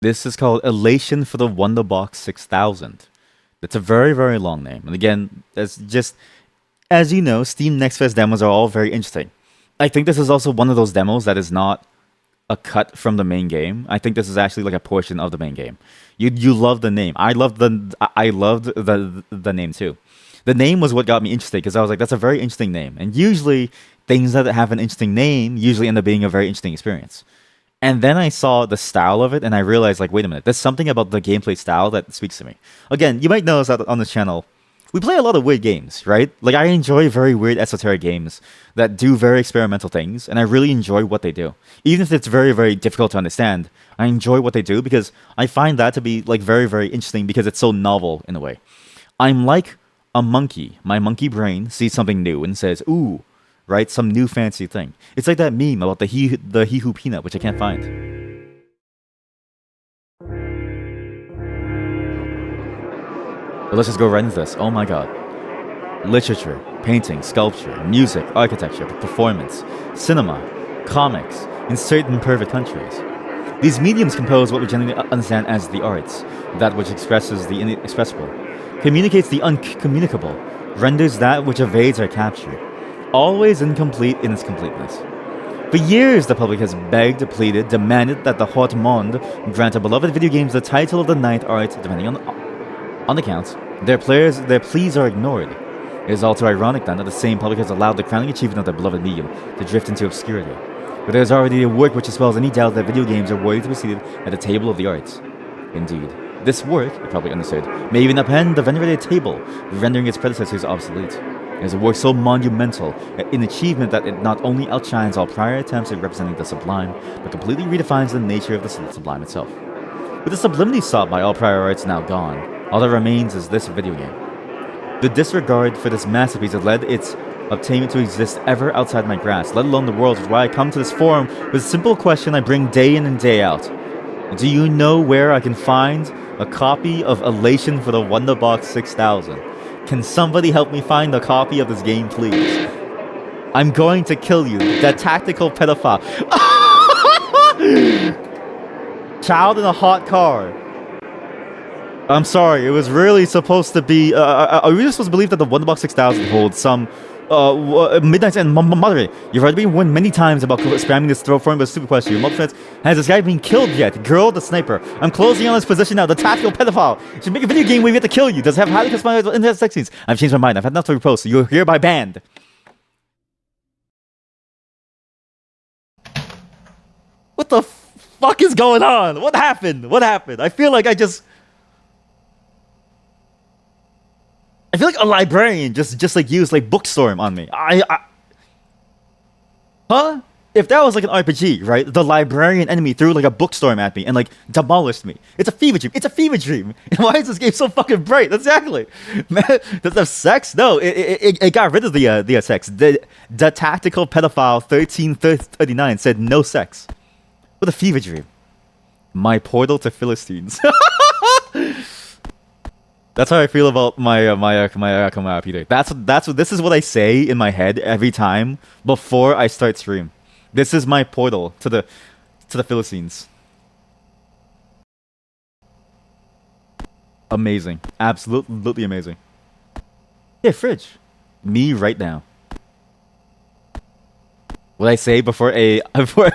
This is called Elation for the Wonderbox 6000. It's a very, very long name. And again, that's just, as you know, Steam Next Fest demos are all very interesting. I think this is also one of those demos that is not a cut from the main game. I think this is actually like a portion of the main game. You love the name. I loved the name too. The name was what got me interested because I was like, that's a very interesting name. And usually things that have an interesting name usually end up being a very interesting experience. And then I saw the style of it, and I realized, like, wait a minute, there's something about the gameplay style that speaks to me. Again, you might notice that on this channel, we play a lot of weird games, right? Like, I enjoy very weird, esoteric games that do very experimental things, and I really enjoy what they do. Even if it's very, very difficult to understand, I enjoy what they do because I find that to be, like, very, very interesting because it's so novel in a way. I'm like a monkey. My monkey brain sees something new and says, ooh, right? Some new fancy thing. It's like that meme about the he who peanut, which I can't find. But let's just go right into this. Oh my god. Literature, painting, sculpture, music, architecture, performance, cinema, comics, in certain perfect countries. These mediums compose what we generally understand as the arts, that which expresses the inexpressible, communicates the uncommunicable, renders that which evades our capture, always incomplete in its completeness. For years, the public has begged, pleaded, demanded that the Haute Monde grant our beloved video games the title of the ninth art, depending on the counts. Their pleas are ignored. It is all too ironic then that the same public has allowed the crowning achievement of their beloved medium to drift into obscurity. But there is already a work which dispels any doubt that video games are worthy to be seated at the table of the arts. Indeed, this work, you probably understood, may even upend the venerated table, rendering its predecessors obsolete. It is a work so monumental in achievement that it not only outshines all prior attempts at representing the sublime, but completely redefines the nature of the sublime itself. With the sublimity sought by all prior arts now gone, all that remains is this video game. The disregard for this masterpiece has led its obtainment to exist ever outside my grasp, let alone the world, which is why I come to this forum with a simple question I bring day in and day out. Do you know where I can find a copy of Elation for the Wonderbox 6000? Can somebody help me find a copy of this game, please? I'm going to kill you, that tactical pedophile. Child in a hot car. I'm sorry, it was really supposed to be... are we really supposed to believe that the Wonderbox 6000 holds some... Midnight's End Mother? You've already been warned many times about spamming this throw for him, but stupid question. Your friends, has this guy been killed yet? Girl, the sniper. I'm closing on his position now. The tactical pedophile. You should make a video game where we have to kill you. Does it have highly customized internet sex scenes? I've changed my mind. I've had enough to repost. So you're hereby banned. What the fuck is going on? What happened? What happened? I feel like I feel like a librarian just like used like Bookstorm on me. Huh? If that was like an RPG, right? The librarian enemy threw like a Bookstorm at me and like demolished me. It's a fever dream. It's a fever dream. And why is this game so fucking bright? Exactly. Man, does it have sex? No, it got rid of the sex. The tactical pedophile 1339 said no sex. What a fever dream. My portal to Philistines. That's how I feel about my Peter. This is what I say in my head every time before I start stream. This is my portal to the Philistines. Amazing, absolutely amazing. Yeah, fridge. Me right now. What I say before I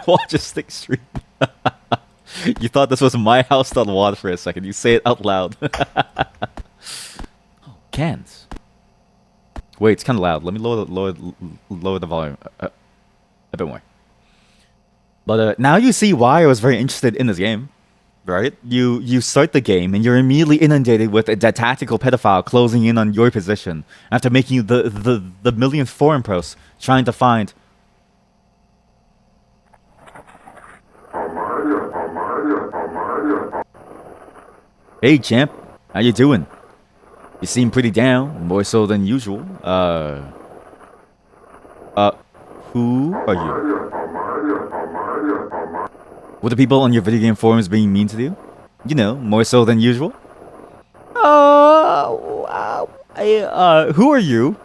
watch a stick stream? You thought this was my house.wad for a second. You say it out loud. Oh, cans. Wait, it's kind of loud. Let me lower the volume a bit more. But now you see why I was very interested in this game, right? You start the game and you're immediately inundated with a tactical pedophile closing in on your position after making you the millionth forum post trying to find. Hey champ, how you doing? You seem pretty down, more so than usual. Who are you? Were the people on your video game forums being mean to you? You know, more so than usual? Who are you?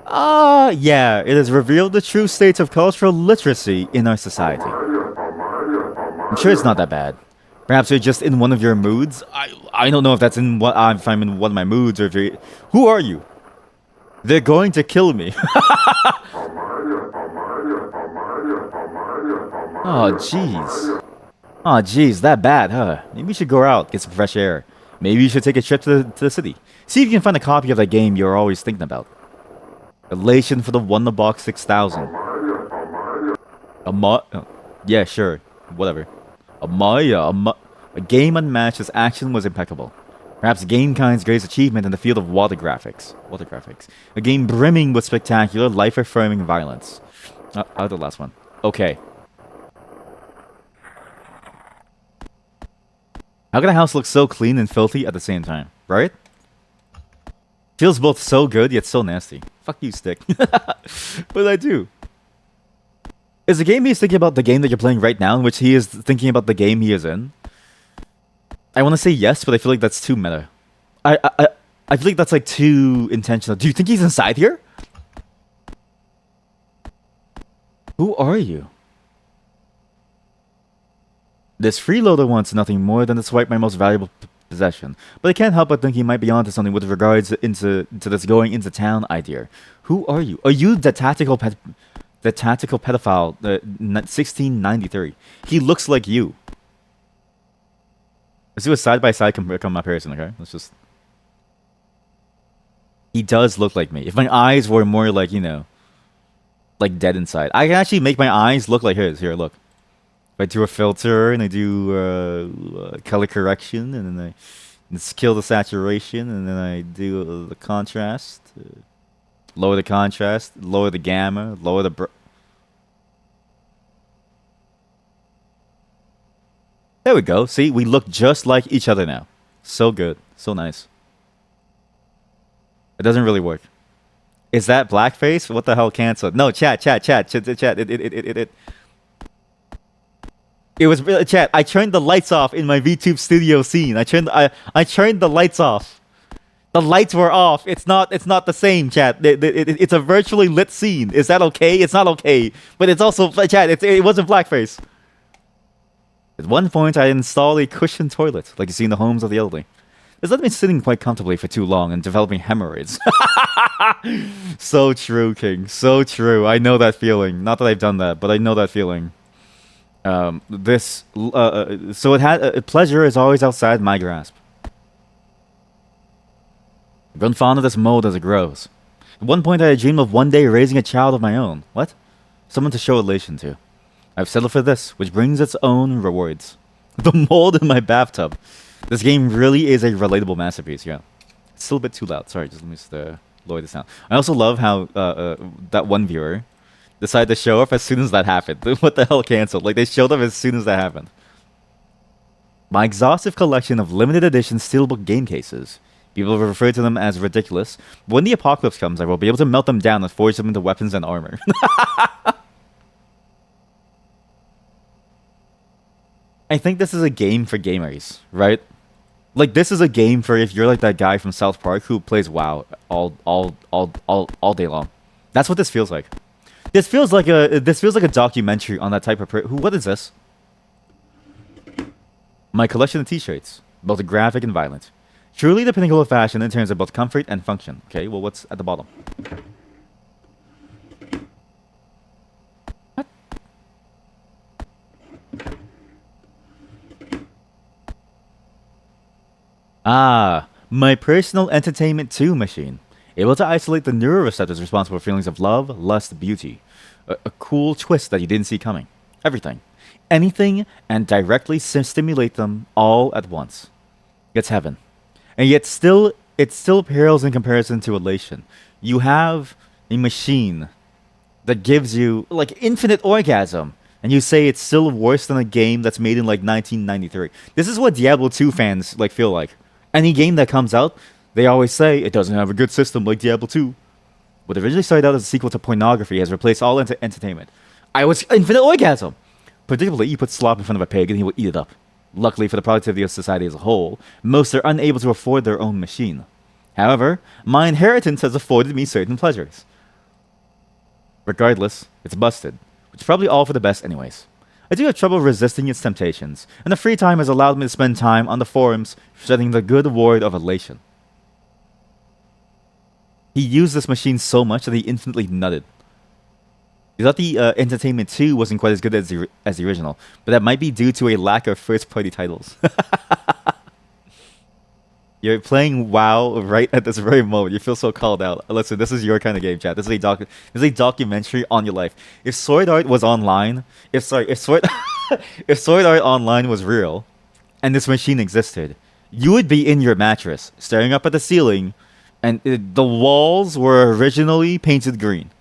Yeah, it has revealed the true state of cultural literacy in our society. I'm sure it's not that bad. Perhaps you're just in one of your moods. I don't know if that's in what if I'm in one of my moods or if you're. Who are you? They're going to kill me. Oh jeez. Oh jeez, that bad, huh? Maybe you should go out, get some fresh air. Maybe you should take a trip to the city. See if you can find a copy of that game you're always thinking about. Elation for the Wonderbox 6000. Yeah, sure. Whatever. A game unmatched as action was impeccable. Perhaps GameKind's greatest achievement in the field of water graphics. A game brimming with spectacular, life-affirming violence. The last one. Okay. How can a house look so clean and filthy at the same time? Right? Feels both so good, yet so nasty. Fuck you, Stick. What did I do? Is the game he's thinking about the game that you're playing right now, in which he is thinking about the game he is in? I want to say yes, but I feel like that's too meta. I feel like that's like too intentional. Do you think he's inside here? Who are you? This freeloader wants nothing more than to swipe my most valuable possession, but I can't help but think he might be onto something with regards to this going into town idea. Who are you? Are you the tactical pedophile, 1693? He looks like you. Let's do a side-by-side comparison, okay? Let's just... He does look like me. If my eyes were more like, you know, like dead inside. I can actually make my eyes look like his. Here, look. If I do a filter and I do color correction and then I kill the saturation and then I do the contrast. Lower the contrast, lower the gamma, lower the... There we go. See, we look just like each other now. So good. So nice. It doesn't really work. Is that blackface? What the hell canceled? No, chat. It was chat. I turned the lights off in my VTube studio scene. I turned the lights off. The lights were off. It's not the same, chat. It's a virtually lit scene. Is that okay? It's not okay. But it's also chat. It wasn't blackface. At one point, I installed a cushioned toilet, like you see in the homes of the elderly. This led me sitting quite comfortably for too long and developing hemorrhoids. So true, King. So true. I know that feeling. Not that I've done that, but I know that feeling. So it had pleasure is always outside my grasp. I've grown fond of this mode as it grows. At one point, I had a dream of one day raising a child of my own. What? Someone to show elation to. I've settled for this, which brings its own rewards. The mold in my bathtub. This game really is a relatable masterpiece, yeah. It's still a bit too loud. Sorry, just let me just lower this down. I also love how that one viewer decided to show up as soon as that happened. What the hell canceled? Like, they showed up as soon as that happened. My exhaustive collection of limited edition steelbook game cases. People have referred to them as ridiculous. When the apocalypse comes, I will be able to melt them down and forge them into weapons and armor. I think this is a game for gamers, right? Like, this is a game for if you're like that guy from South Park who plays WoW all day long. That's what this feels like. This feels like a documentary on that type of what is this? My collection of t-shirts, both graphic and violent. Truly the pinnacle of fashion in terms of both comfort and function. Okay, well, what's at the bottom? What? Ah, my personal entertainment 2 machine. Able to isolate the neuroreceptors responsible for feelings of love, lust, beauty. A cool twist that you didn't see coming. Everything. Anything, and directly stimulate them all at once. It's heaven. And yet it still pales in comparison to Elation. You have a machine that gives you, like, infinite orgasm. And you say it's still worse than a game that's made in, like, 1993. This is what Diablo 2 fans, like, feel like. Any game that comes out, they always say it doesn't have a good system like Diablo 2. What originally started out as a sequel to pornography has replaced all entertainment. I was infinite orgasm! Predictably, you put slop in front of a pig and he will eat it up. Luckily for the productivity of society as a whole, most are unable to afford their own machine. However, my inheritance has afforded me certain pleasures. Regardless, it's busted, which is probably all for the best anyways. I do have trouble resisting its temptations, and the free time has allowed me to spend time on the forums studying the good word of Elation. He used this machine so much that he infinitely nutted. He thought the Entertainment 2 wasn't quite as good as the original, but that might be due to a lack of first-party titles. You're playing WoW right at this very moment. You feel so called out. Listen, this is your kind of game, chat. This is a documentary on your life. If Sword Art was online, if Sword if Sword Art Online was real, and this machine existed, you would be in your mattress, staring up at the ceiling, and the walls were originally painted green.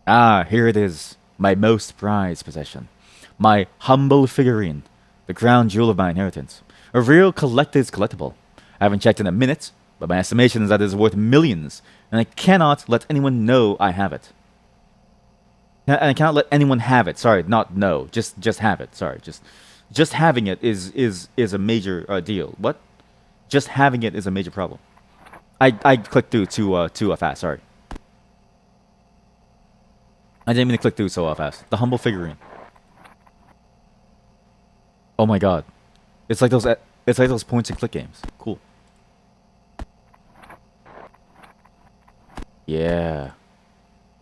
Ah, here it is, my most prized possession, my humble figurine, the crown jewel of my inheritance. A real collector's collectible. I haven't checked in a minute, but my estimation is that it is worth millions, and I cannot let anyone know I have it. And I cannot let anyone have it. Sorry, not know. Just have it. Sorry, just having it is a major deal. What? Just having it is a major problem. I clicked through too fast. Sorry. I didn't mean to click through so fast. The humble figurine. Oh my god. It's like those point and click games. Cool. Yeah.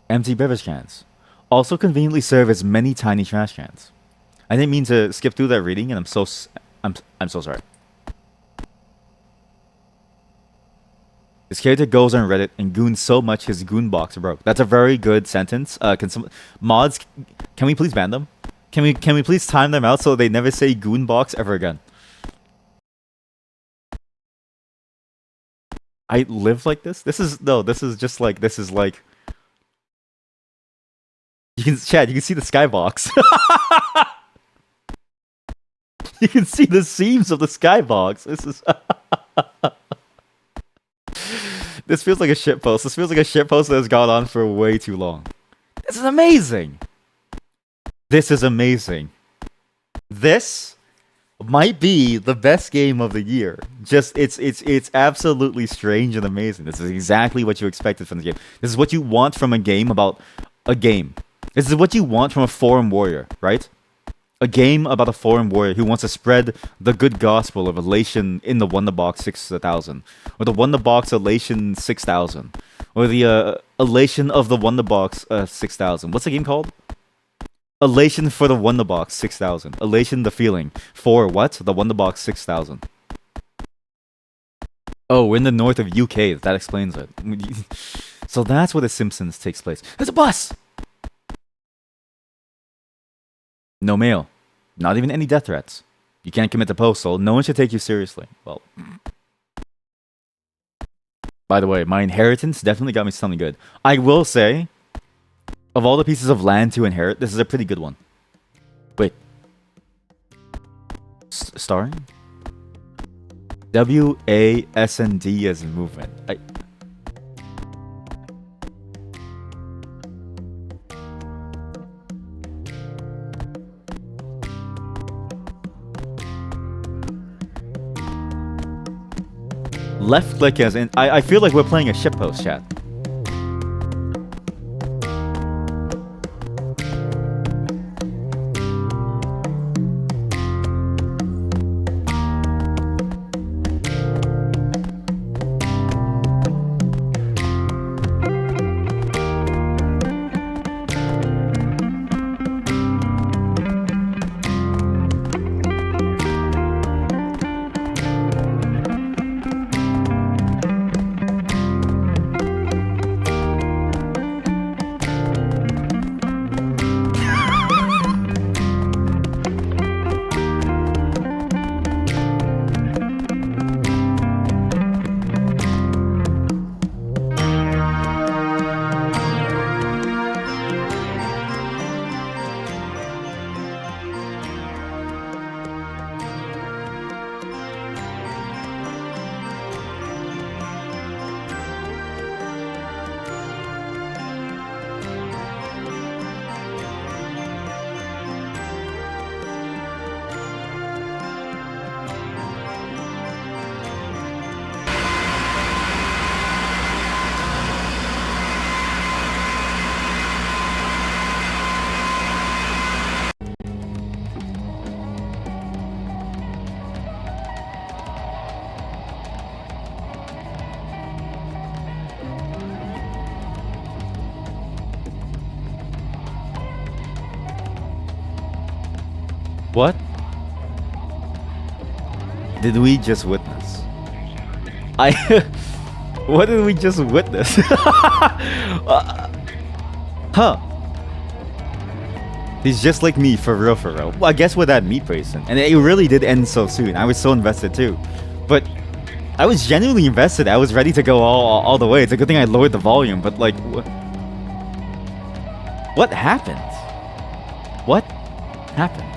Empty beverage cans. Also conveniently serve as many tiny trash cans. I didn't mean to skip through that reading, and I'm so sorry. This character goes on Reddit and goons so much his goon box broke. That's a very good sentence. Mods, can we please ban them? Can we please time them out so they never say goon box ever again? I live like this? This is like you can Chad, you can see the skybox. You can see the seams of the skybox. This is this feels like a shitpost. This feels like a shitpost that has gone on for way too long. This is amazing. This is amazing. This might be the best game of the year. Just it's absolutely strange and amazing. This is exactly what you expected from the game. This is what you want from a game about a game. This is what you want from a forum warrior, right? A game about a forum warrior who wants to spread the good gospel of Elation in the Wonderbox 6000, or the Wonderbox Elation 6000, or the Elation of the Wonderbox 6000. What's the game called? Elation for the Wonderbox 6000. Elation the feeling for what? The Wonderbox 6000. Oh, we're in the north of UK. That explains it. So that's where The Simpsons takes place. There's a bus! No mail. Not even any death threats. You can't commit to postal. No one should take you seriously. Well. By the way, my inheritance definitely got me something good. I will say, of all the pieces of land to inherit, this is a pretty good one. Wait. Starring? W-A-S-N-D as movement. Left click as in... I feel like we're playing a shitpost, chat. What did we just witness? What did we just witness? Huh. He's just like me, for real, for real. Well, I guess with that meat person. And it really did end so soon. I was so invested too. But I was genuinely invested. I was ready to go all the way. It's a good thing I lowered the volume, but like... What happened? What happened?